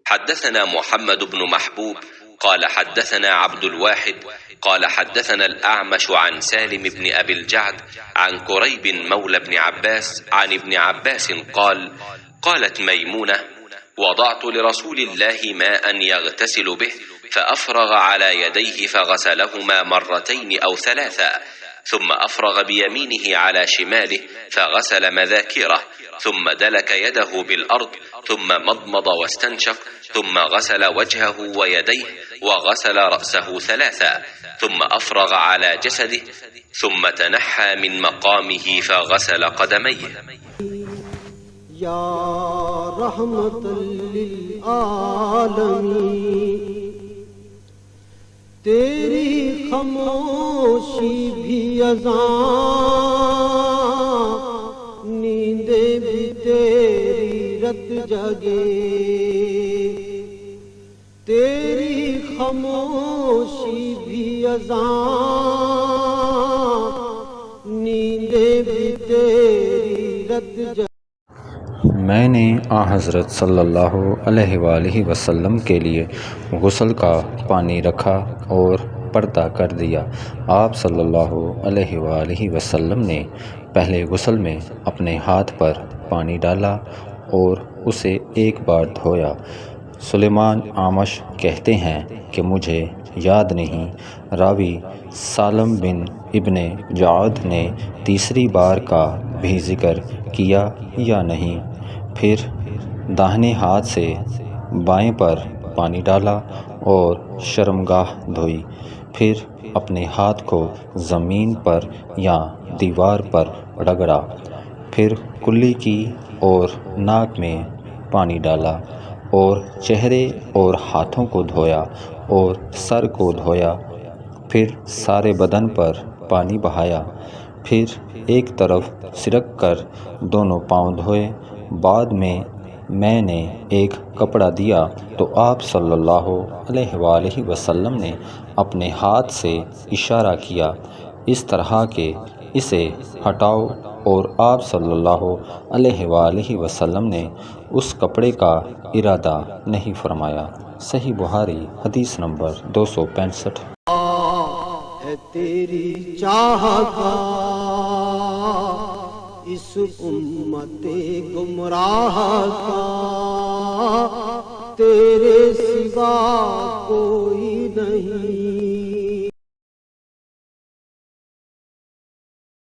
حدثنا محمد بن محبوب قال حدثنا عبد الواحد قال حدثنا الأعمش عن سالم بن أبي الجعد عن كريب مولى بن عباس عن ابن عباس قال قالت ميمونة وضعت لرسول الله ماء يغتسل به فأفرغ على يديه فغسلهما مرتين أو ثلاثا ثم أفرغ بيمينه على شماله فغسل مذاكيره ثم دلك يده بالأرض ثم مضمض واستنشق ثم غسل وجهه ويديه وغسل رأسه ثلاثا ثم أفرغ على جسده ثم تنحى من مقامه فغسل قدميه. یا رحمت للعالمین تیری خاموشی بھی اذان نیندیں بھی تیری رت جگے تیری خاموشی بھی اذان نیندیں بھی تیری رت جگے. میں نے حضرت صلی اللہ علیہ وآلہ وسلم کے لیے غسل کا پانی رکھا اور پردہ کر دیا. آپ صلی اللہ علیہ وآلہ وسلم نے پہلے غسل میں اپنے ہاتھ پر پانی ڈالا اور اسے ایک بار دھویا. سلیمان اعمش کہتے ہیں کہ مجھے یاد نہیں راوی سالم بن ابن جعد نے تیسری بار کا بھی ذکر کیا یا نہیں. پھر داہنے ہاتھ سے بائیں پر پانی ڈالا اور شرمگاہ دھوئی. پھر اپنے ہاتھ کو زمین پر یا دیوار پر رگڑا. پھر کلی کی اور ناک میں پانی ڈالا اور چہرے اور ہاتھوں کو دھویا اور سر کو دھویا. پھر سارے بدن پر پانی بہایا. پھر ایک طرف سرک کر دونوں پاؤں دھوئے. بعد میں نے ایک کپڑا دیا تو آپ صلی اللہ علیہ وآلہ وسلم نے اپنے ہاتھ سے اشارہ کیا اس طرح کہ اسے ہٹاؤ اور آپ صلی اللہ علیہ وآلہ وسلم نے اس کپڑے کا ارادہ نہیں فرمایا. صحیح بخاری حدیث نمبر 265. ہے تیری چاہت اس امت گمراہ کا تیرے سوا کوئی نہیں.